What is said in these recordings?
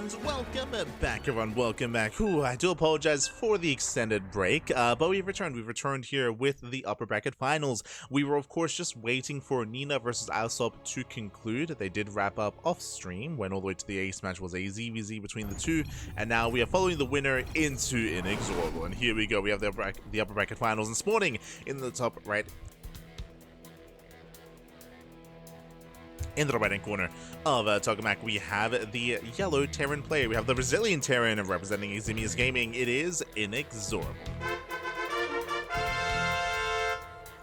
And welcome back, everyone. Welcome back. I do apologize for the extended break, but we've returned. We've returned here with the upper bracket finals. We were, of course, just waiting for Nina versus Alsop to conclude. They did wrap up off stream. Went all the way to the ace match. Was a ZvZ between the two, and now we are following the winner into INexorable. And here we go. We have the upper bracket finals. And spawning in the top right. In the right-hand corner of Tokamak, we have the yellow Terran player. We have the Brazilian Terran representing Eximius Gaming. It is INexorable.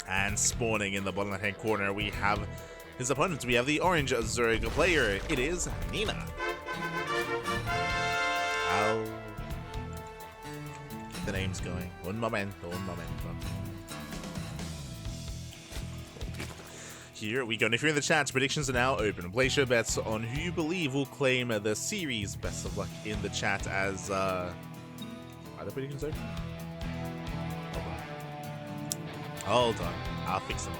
And spawning in the bottom left-hand corner, we have his opponent. We have the orange Zerg player. It is Nina. I'll get the names going. Un momento. Here we go. And if you're in the chat, predictions are now open. Place your bets on who you believe will claim the series. Best of luck in the chat as are the predictions open? Hold on. I'll fix them up.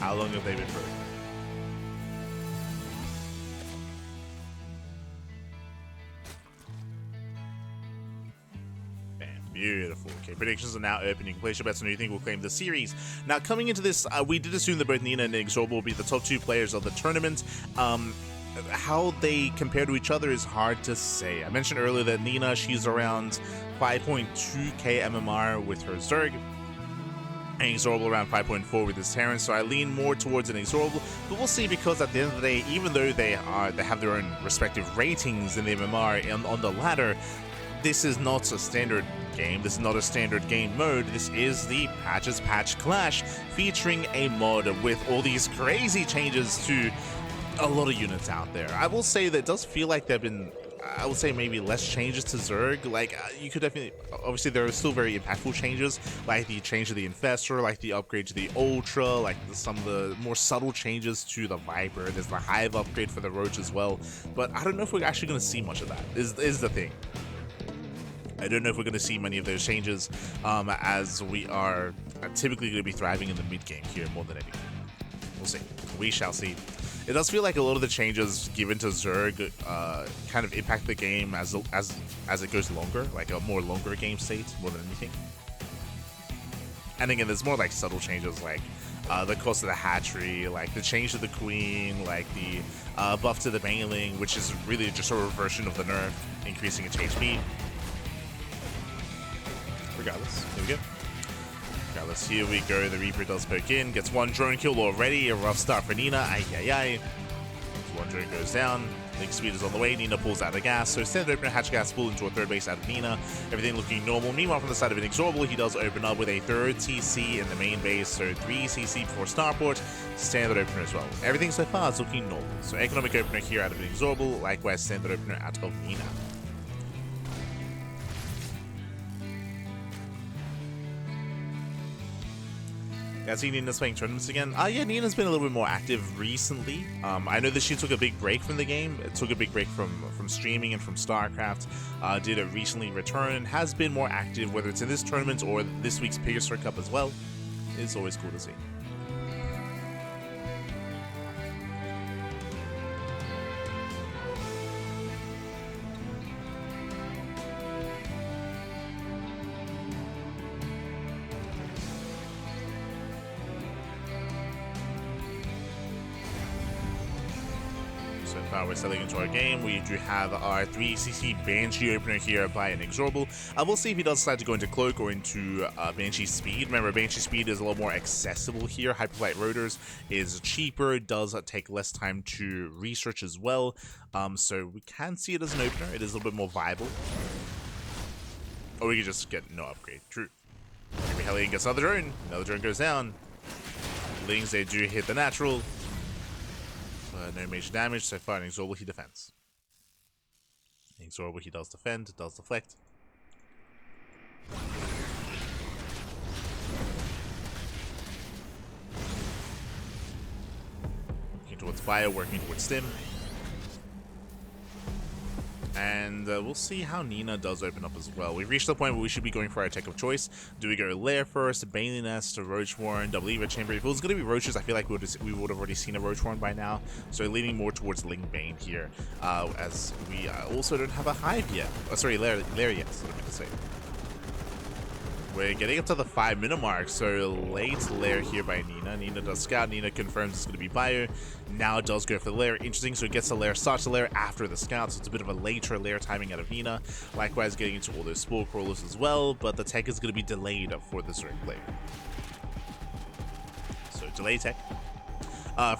How long have they been for? Beautiful. Okay, predictions are now open. You can place your bets on who you think will claim the series. Now, coming into this, we did assume that both Nina and INexorable will be the top two players of the tournament. How they compare to each other is hard to say. I mentioned earlier that Nina, she's around 5.2k MMR with her Zerg, and INexorable around 5.4 with his Terran, so I lean more towards INexorable, but we'll see, because at the end of the day, even though they have their own respective ratings in the MMR on the ladder, this is not a standard game. This is not a standard game mode. This is the Patches Patch Clash, featuring a mod with all these crazy changes to a lot of units out there. I will say that it does feel like there have been, I would say, maybe less changes to Zerg. Like, you could definitely, obviously there are still very impactful changes, like the change to the Infestor, like the upgrade to the Ultra, like some of the more subtle changes to the Viper. There's the Hive upgrade for the Roach as well, but I don't know if we're actually going to see much of that, is the thing. I don't know if we're going to see many of those changes, as we are typically going to be thriving in the mid game here more than anything. We'll see. We shall see. It does feel like a lot of the changes given to Zerg kind of impact the game as it goes longer, like a more longer game state more than anything. And again, there's more like subtle changes, like the cost of the hatchery, like the change to the queen, like the buff to the Baneling, which is really just a reversion of the nerf, increasing its HP. Regardless, here we go. Regardless, here we go. The Reaper does poke in, gets one drone kill already. A rough start for Nina. Ay. One drone goes down. Link speed is on the way. Nina pulls out the gas. So standard opener, hatch gas pull into a third base out of Nina. Everything looking normal. Meanwhile, from the side of INexorable, he does open up with a third TC in the main base. So 3 CC before starport. Standard opener as well. Everything so far is looking normal. So economic opener here out of INexorable. Likewise, standard opener out of Nina. I see Nina's playing tournaments again. Yeah, Nina's been a little bit more active recently. I know that she took a big break from the game. It took a big break from streaming and from StarCraft. Did recently return and has been more active, whether it's in this tournament or this week's Pegasus Cup as well. It's always cool to see. We're selling into our game. We do have our 3cc Banshee opener here by INexorable. We'll see if he does decide to go into Cloak or into Banshee Speed. Remember, Banshee Speed is a little more accessible here. Hyperflight Rotors is cheaper, does take less time to research as well. So we can see it as an opener. It is a little bit more viable. Or we could just get no upgrade. True. Maybe Hellion gets another drone. Another drone goes down. Lings, they do hit the natural. No major damage so far. INexorable, he defends. INexorable, he does defend, does deflect. Working towards fire, working towards stim. And we'll see how Nina does open up as well. We've reached the point where we should be going for our tech of choice. Do we go Lair first, Bailey Nest, Roach Warren, Double Eva Chamber? If it was going to be Roaches, I feel like we would have already seen a Roach Warren by now. So leaning more towards Ling Bane here, as we also don't have a Hive yet. Oh, sorry, Lair yet, that's what I meant to say. We're getting up to the 5-minute mark, so late Lair here by Nina. Nina does scout, Nina confirms it's going to be bio. Now does go for the Lair, interesting, so it gets the Lair, starts the Lair after the scout, so it's a bit of a later Lair timing out of Nina. Likewise getting into all those Spore Crawlers as well, but the tech is going to be delayed for the Zerg player. So delay tech.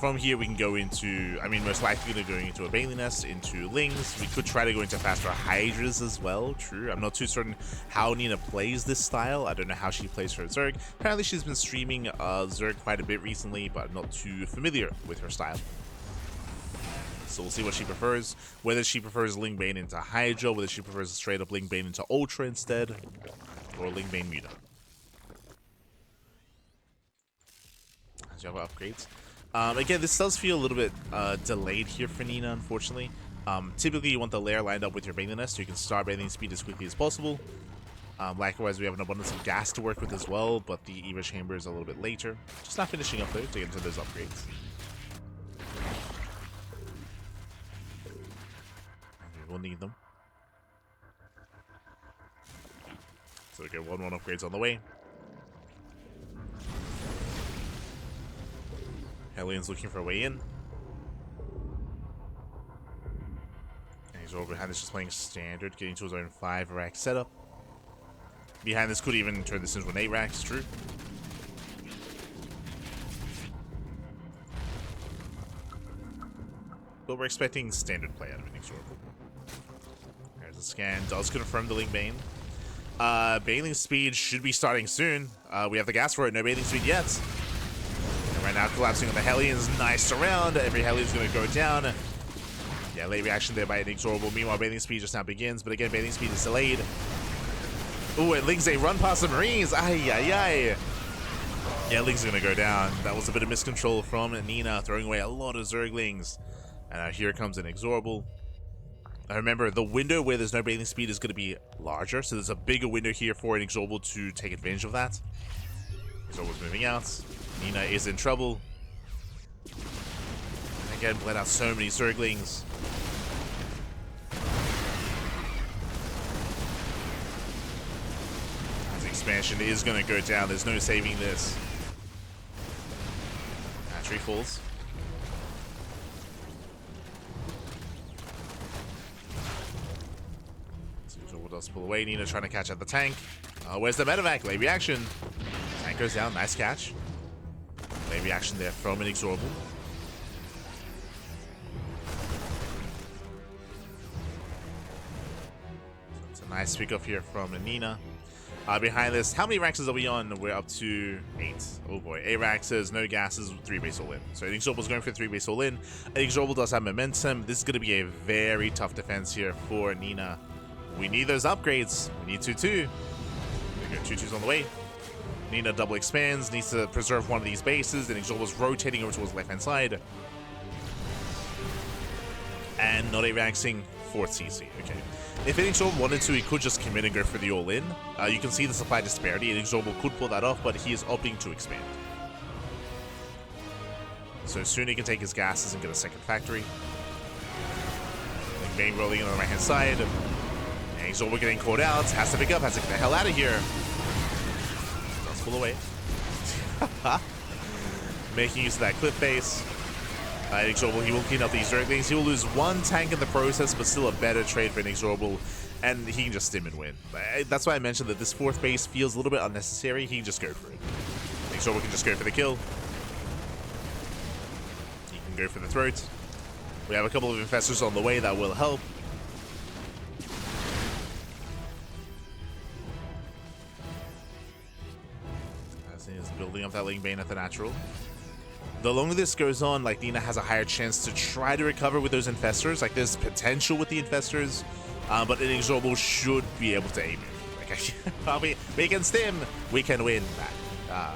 From here we can go into, most likely going to go into a Bailey Nest, into Lings. We could try to go into faster Hydras as well, true. I'm not too certain how Nina plays this style. I don't know how she plays her Zerg. Apparently she's been streaming Zerg quite a bit recently, but I'm not too familiar with her style. So we'll see what she prefers. Whether she prefers Ling Bane into Hydra, whether she prefers straight up Ling Bane into Ultra instead, or Ling Bane Muta. Do you have upgrades? Again, this does feel a little bit delayed here for Nina, unfortunately. Typically, you want the Lair lined up with your Bailey Nest so you can start bathing speed as quickly as possible. Likewise, we have an abundance of gas to work with as well, but the Eva Chamber is a little bit later. Just not finishing up though to get into those upgrades. Okay, we'll need them. So we get 1-1 upgrades on the way. Hellions looking for a way in. And he's over behind this, just playing standard, getting to his own 5-rack setup. Behind this could even turn this into an 8-rack, it's true. But we're expecting standard play out of INexorable. There's a scan, does confirm the Ling Bane. Bailing speed should be starting soon. We have the gas for it, no bailing speed yet. Right now collapsing on the Hellions, nice around. Every Hellion's going to go down. Yeah, late reaction there by INexorable. Meanwhile, bathing speed just now begins, but again, bathing speed is delayed. Ooh, and Ling's a run past the Marines. Ay, ay, ay. Yeah, Ling's going to go down. That was a bit of miscontrol from Nina, throwing away a lot of Zerglings. And here comes INexorable. Remember, the window where there's no bathing speed is going to be larger, so there's a bigger window here for INexorable to take advantage of that. INexorable's moving out. Nina is in trouble. Again, bled out so many Zerglings. This expansion is going to go down. There's no saving this. Tree falls. INexorable does pull away. Nina trying to catch at the tank. Where's the medevac? Late reaction. Tank goes down. Nice catch. Late reaction there from INexorable. It's a nice pick up here from Nina. Behind this, how many racks are we on? We're up to 8. Oh boy, 8 racks, no gases, 3 base all in. So INexorable's going for 3 base all in. INexorable does have momentum. This is going to be a very tough defense here for Nina. We need those upgrades. We need 2-2. We got 2-2s on the way. Nina double expands, needs to preserve one of these bases, and INexorable's rotating over towards the left-hand side. And not A-Raxing 4th CC, okay. If INexorable wanted to, he could just commit and go for the all-in. You can see the supply disparity, INexorable could pull that off, but he is opting to expand. So soon he can take his gases and get a second factory. Bane rolling in on the right-hand side. INexorable getting caught out, has to pick up, has to get the hell out of here. Pull away. Making use of that clip face. INexorable, he will clean up these Zerglings. He will lose 1 tank in the process, but still a better trade for INexorable, and he can just stim and win. That's why I mentioned that this 4th base feels a little bit unnecessary. He can just go for it. INexorable can just go for the kill. He can go for the throat. We have a couple of infestors on the way that will help. Is building up that Ling Bane at the natural. The longer this goes on, like, Nina has a higher chance to try to recover with those infestors. Like, there's potential with the infestors, but INexorable should be able to aim it. Like, we can stim, we can win that.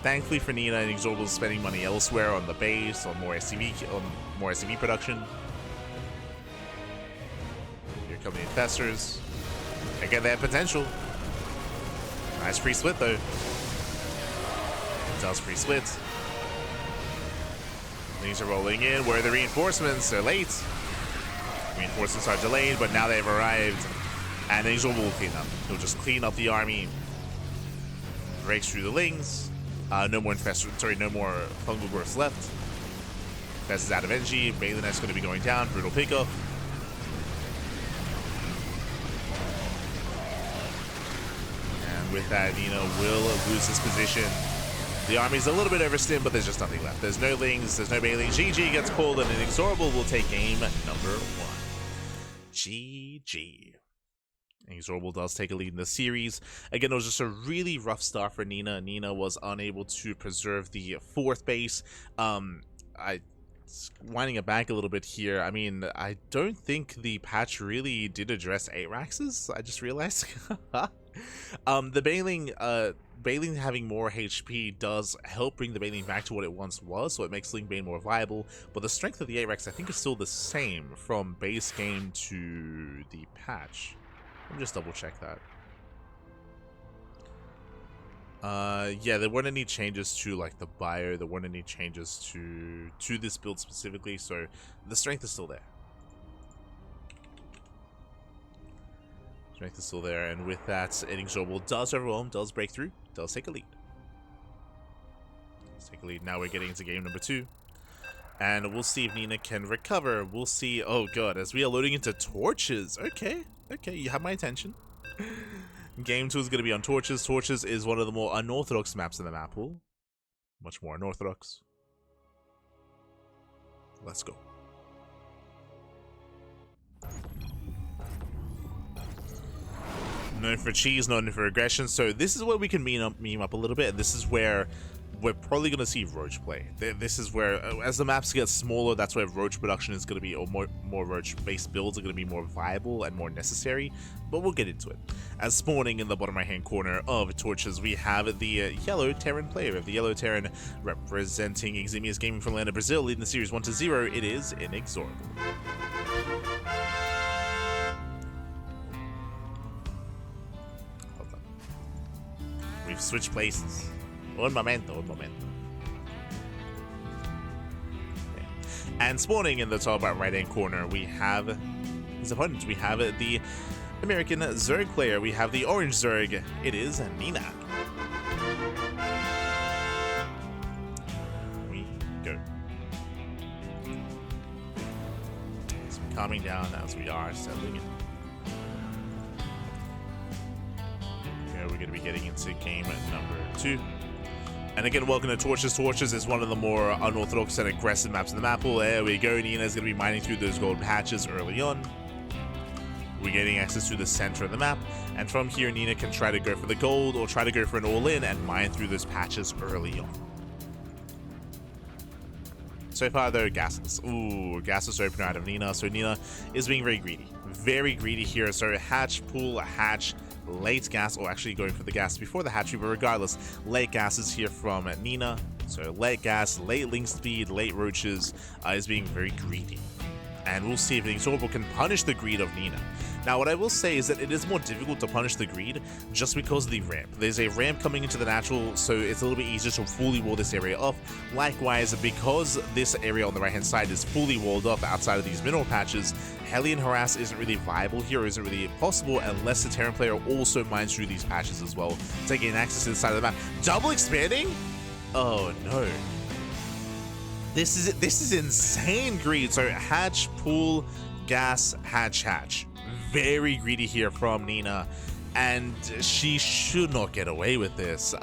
Thankfully for Nina, INexorable is spending money elsewhere on the base, on more SCV production. Here come the Infestors. Again, they have potential. Nice pre-split though. Does pre-split. These are rolling in. Where are the reinforcements? They're late. Reinforcements are delayed, but now they've arrived. And INexorable will clean up. He'll just clean up the army. Breaks through the Lings. No more no more fungal growths left. Fest is out of energy. Balinet's going to be going down. Brutal pickup. And with that, Nina will lose his position. The army's a little bit overstimmed, but there's just nothing left. There's no Lings, there's no Bailings. GG gets called, and INexorable will take game number 1. GG. INexorable does take a lead in the series. Again, it was just a really rough start for Nina. Nina was unable to preserve the 4th base. Winding it back a little bit here, I mean, I don't think the patch really did address Araxes. I just realized. The Bailing having more HP does help bring the Bailing back to what it once was, so it makes Sling Bane more viable, but the strength of the Arax I think is still the same from base game to the patch. Let me just double check that. Yeah, there weren't any changes to like the bio, there weren't any changes to this build specifically, so the strength is still there. Strength is still there, and with that, INexorable does overwhelm, does break through, does take a lead. Let's take a lead. Now we're getting into game number 2. And we'll see if Nina can recover. We'll see. Oh god, as we are loading into torches. Okay, you have my attention. Game 2 is going to be on torches. Torches is one of the more unorthodox maps in the map pool. Much more unorthodox. Let's go. Known for cheese, known for aggression. So this is where we can meme up a little bit. And this is where we're probably going to see Roach play. This is where, as the maps get smaller, that's where Roach production is going to be, or more Roach-based builds are going to be more viable and more necessary, but we'll get into it. As spawning in the bottom right-hand corner of torches, we have the yellow Terran player. Of the yellow Terran representing Eximius Gaming from land of Brazil, leading the series 1-0, it is INexorable. Hold on. We've switched places. Un momento. Okay. And spawning in the top right-hand corner, we have his opponents. We have the American Zerg player. We have the orange Zerg. It is Nina. We go. So calming down as we are settling in. Okay, we're going to be getting into game number 2. And again, welcome to Torches. Torches is one of the more unorthodox and aggressive maps in the map pool. There we go. Nina's going to be mining through those gold patches early on. We're getting access to the center of the map. And from here, Nina can try to go for the gold or try to go for an all-in and mine through those patches early on. So far, though, gases. Ooh, gases opener out of Nina. So Nina is being very greedy. Very greedy here. So hatch, pool, hatch, late gas, or actually going for the gas before the hatchery, but regardless, late gases here from Nina. So late gas, late link speed, late roaches is being very greedy. And we'll see if INexorable can punish the greed of Nina. Now, what I will say is that it is more difficult to punish the greed just because of the ramp. There's a ramp coming into the natural, so it's a little bit easier to fully wall this area off. Likewise, because this area on the right-hand side is fully walled off outside of these mineral patches, Hellion Harass isn't really viable here, or isn't really possible unless the Terran player also mines through these patches as well to gain access to the side of the map. Double expanding? Oh no. This is insane greed. So hatch, pool, gas, hatch. Very greedy here from Nina, and she should not get away with this.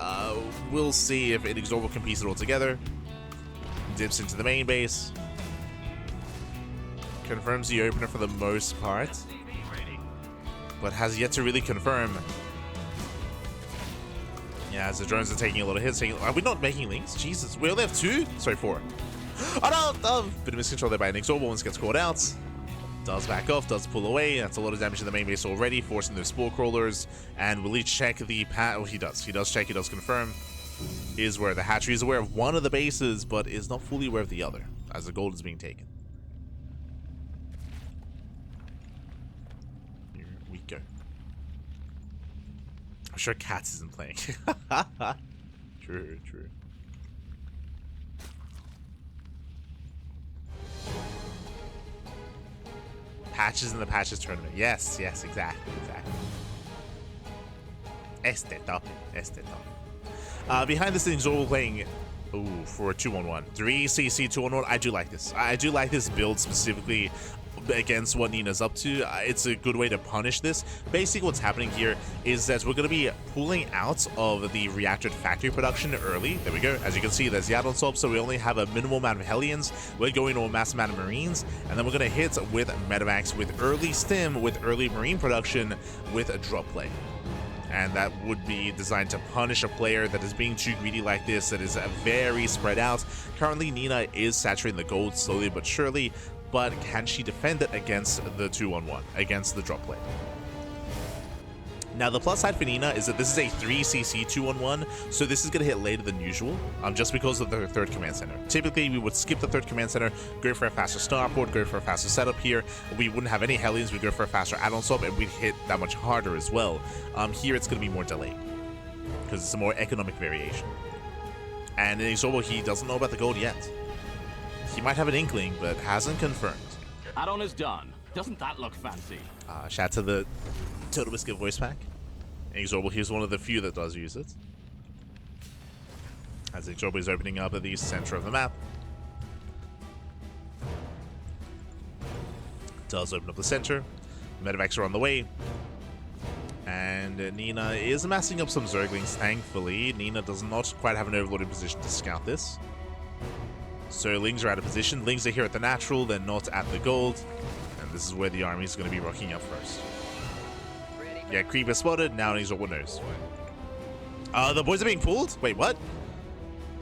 We'll see if INexorable can piece it all together. Dips into the main base. Confirms the opener for the most part, but has yet to really confirm. Yeah, as the drones are taking a lot of hits. Are we not making links? Jesus, we only have 2? Sorry, 4. Oh no! Bit of miscontrol there by INexorable. Once gets caught out. Does back off, does pull away. That's a lot of damage in the main base already, forcing those spore crawlers. And will he check the pat? Oh, he does. He does check, he does confirm. is aware of the hatchery, is aware of one of the bases, but is not fully aware of the other, as the gold is being taken. Here we go. I'm sure Cats isn't playing. True, true. Patches in the Patches tournament. Yes, yes, exactly, exactly. Este top. Behind this, INexorable playing for a 2-1-1. 3 CC 2-1-1. I do like this. I do like this build specifically against what Nina's up to. It's a good way to punish this. Basically, what's happening here is that we're going to be pulling out of the reactor factory production early. There we go. As you can see, there's the add-on swap, so we only have a minimal amount of Hellions. We're going to a massive amount of Marines, and then we're going to hit with Medivacs, with early stim, with early Marine production, with a drop play. And that would be designed to punish a player that is being too greedy like this, that is very spread out. Currently, Nina is saturating the gold slowly but surely, but can she defend it against the 2-1-1, against the drop play? Now, the plus side for Nina is that this is a 3cc 2-1-1, so this is going to hit later than usual, just because of the third command center. Typically, we would skip the third command center, go for a faster starport, go for a faster setup here. We wouldn't have any Hellions, we'd go for a faster add-on swap, and we'd hit that much harder as well. Here, it's going to be more delayed, because it's a more economic variation. And in INexorable, he doesn't know about the gold yet. He might have an inkling, but hasn't confirmed. Add-on is done. Doesn't that look fancy? Shout to the Total Biscuit voice pack. INexorable, he's one of the few that does use it. As INexorable is opening up at the center of the map. Does open up the center. Medivacs are on the way. And Nina is amassing up some Zerglings, thankfully. Nina does not quite have an overloaded position to scout this. So Lings are out of position. Lings are here at the natural, they're not at the gold. And this is where the army is going to be rocking up first. Yeah, creep is spotted, now INexorable knows. The boys are being pulled? Wait, what?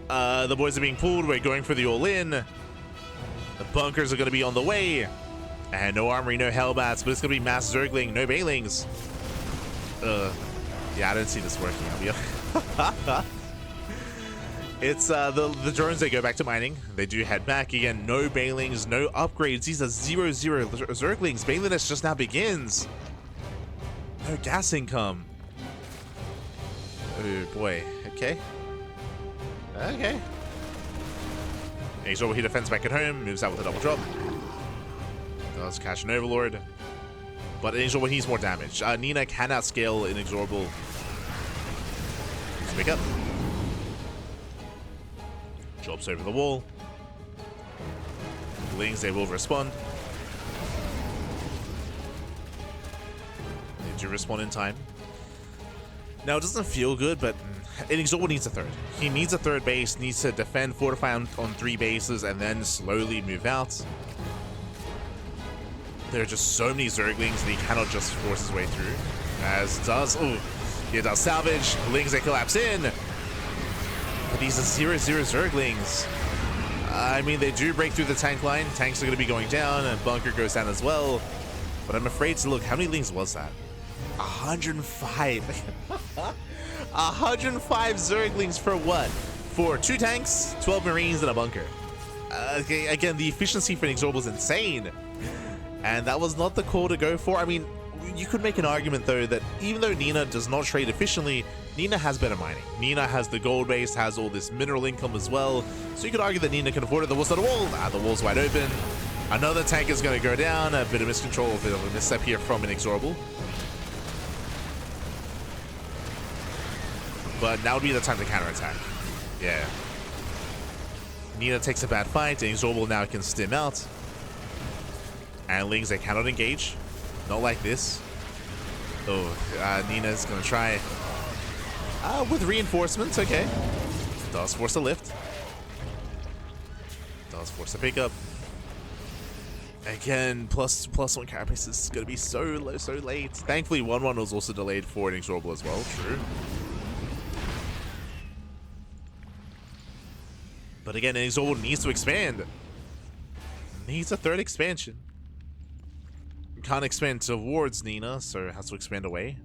The boys are being pulled, we're going for the all-in. The bunkers are going to be on the way. And no armory, no Hellbats, but it's going to be mass Zergling, no Bailings. Yeah, I don't see this working out. It's the drones, they go back to mining. They do head back again. No Bailings, no upgrades. These are 0-0 Zerglings. Bailiness just now begins. No gas income. Oh boy. Okay. Okay. INexorable, he defends back at home. Moves out with a double drop. Does catch an Overlord. But INexorable, he needs more damage. Nina can outscale INexorable. Pick up. Drops over the wall. Lings, they will respond. They do respond in time. Now, it doesn't feel good, but INexorable needs a third. He needs a third base, needs to defend, fortify on 3 bases, and then slowly move out. There are just so many Zerglings that he cannot just force his way through. As does, he does salvage. Lings, they collapse in. But these are 0-0 Zerglings. I mean, they do break through the tank line. Tanks are going to be going down, and bunker goes down as well. But I'm afraid to look. How many Lings was that? 105. 105 Zerglings for what? For 2 tanks, 12 Marines, and a bunker. Okay, again, the efficiency for INexorable is insane. And that was not the call to go for. I mean, you could make an argument, though, that even though Nina does not trade efficiently, Nina has better mining. Nina has the gold base, has all this mineral income as well. So you could argue that Nina can afford it. The wall's not a wall. The wall's wide open. Another tank is going to go down. A bit of miscontrol, a bit of a misstep here from INexorable. But now would be the time to counterattack. Yeah. Nina takes a bad fight. INexorable now can stim out. And Lings, they cannot engage. Not like this. Nina's going to try with reinforcements. Okay. Does force a lift. Does force a pickup. Again, plus 1 carapace is going to be so low, so late. Thankfully, 1-1 was also delayed for INexorable as well. True. But again, INexorable needs to expand. Needs a third expansion. Can't expand towards Nina, so has to expand away.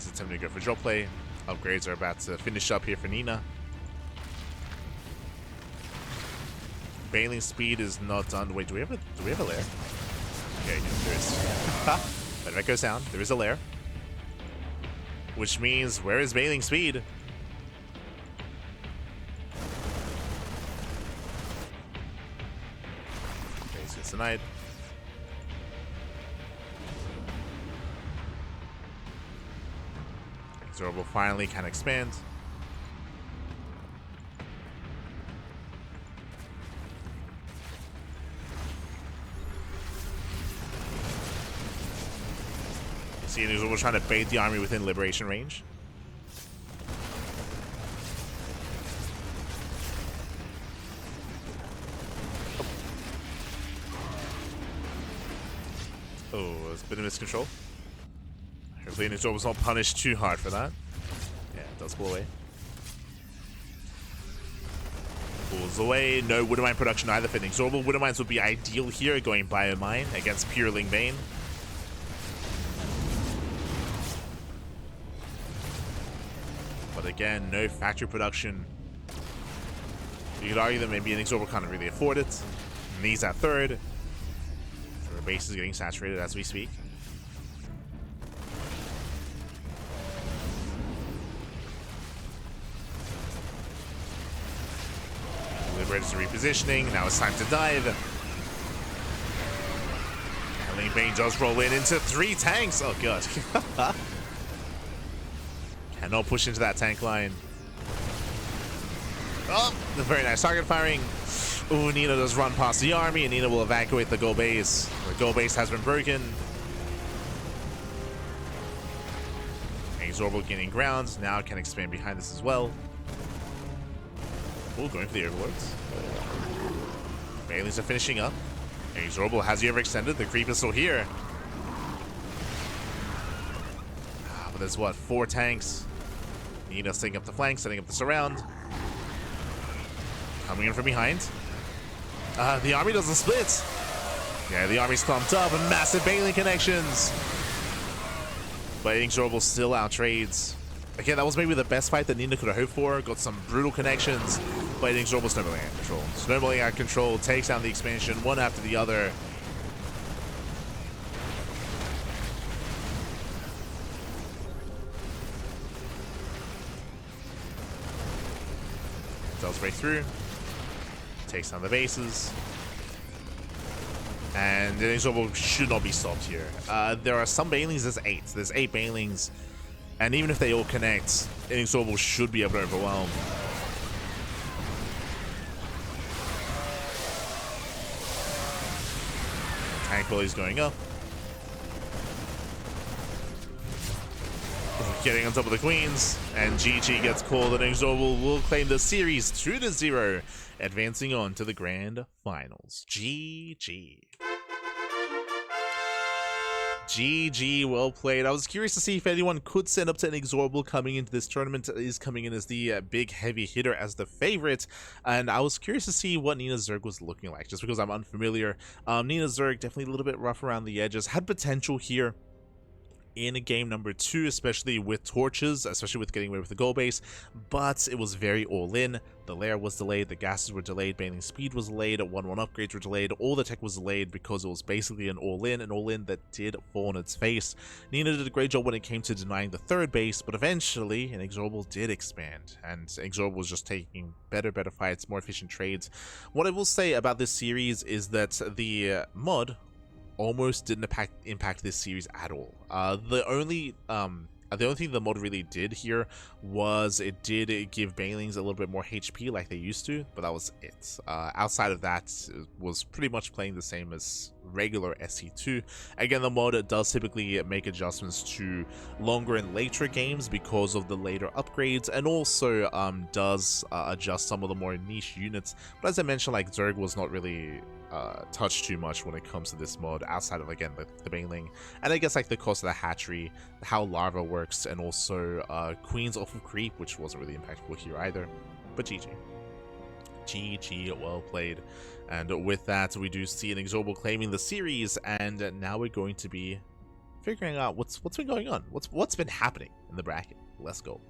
is attempting to go for drop play. Upgrades are about to finish up here for Nina. Bailing speed is not done. Wait, do we have a lair? Okay, there is. But if it goes down, there is a lair. Which means, where is bailing speed? Okay, so it's denied. INexorable finally can expand. See, INexorable trying to bait the army within liberation range. Oh, it's a bit of miscontrol. Hopefully INexorable's not punished too hard for that. Yeah, it does pull away. Pulls away. No Widowmine production either for INexorable. Widowmines would be ideal here, going Biomine against Purling Bane. But again, no factory production. You could argue that maybe INexorable can't really afford it. Needs that third. So our base is getting saturated as we speak. Liberator's repositioning. Now it's time to dive. Purling Bane does roll in into 3 tanks. Oh god. Cannot push into that tank line. Oh, the very nice target firing. Ooh, Nina does run past the army, and Nina will evacuate the goal base. The goal base has been broken. INexorable gaining ground. Now can expand behind this as well. Ooh, going for the overlords. Bailey's are finishing up. INexorable has the overextended. The creep is still here. But there's what? 4 tanks. Nina setting up the flank, setting up the surround. Coming in from behind. The army doesn't split. Yeah, the army's clumped up and massive bailing connections. But INexorable still outtrades. Again, that was maybe the best fight that Nina could have hoped for. Got some brutal connections. But INexorable snowballing out of control. Snowballing out of control, takes down the expansion one after the other. Does break through, takes down the bases, and INexorable should not be stopped here. There are some Banelings, there's 8 Banelings, and even if they all connect, INexorable should be able to overwhelm. Tank bully's going up. Getting on top of the queens, and GG gets called, and INexorable will claim the series 2-0, advancing on to the grand finals. GG. GG, well played. I was curious to see if anyone could stand up to INexorable coming into this tournament. Is coming in as the big heavy hitter, as the favorite, and I was curious to see what Nina Zerg was looking like, just because I'm unfamiliar. Nina Zerg definitely a little bit rough around the edges, had potential here in game number 2, especially with torches, especially with getting away with the goal base, but it was very all-in. The lair was delayed, the gases were delayed, bailing speed was delayed, 1-1 upgrades were delayed, all the tech was delayed because it was basically an all-in that did fall on its face. Nina did a great job when it came to denying the third base, but eventually INexorable did expand, and INexorable was just taking better fights, more efficient trades. What I will say about this series is that the mod almost didn't impact this series at all. The only thing the mod really did here was it did give Banelings a little bit more HP like they used to, but that was it. Outside of that, it was pretty much playing the same as regular SC2. Again, the mod does typically make adjustments to longer and later games because of the later upgrades, and also does adjust some of the more niche units. But as I mentioned, like Zerg was not really touched too much when it comes to this mod, outside of again the Baneling, and I guess like the cost of the hatchery, how larva works, and also queens off of creep, which wasn't really impactful here either. But GG, well played. And with that, we do see INexorable claiming the series, and now we're going to be figuring out what's been going on, what's been happening in the bracket. Let's go.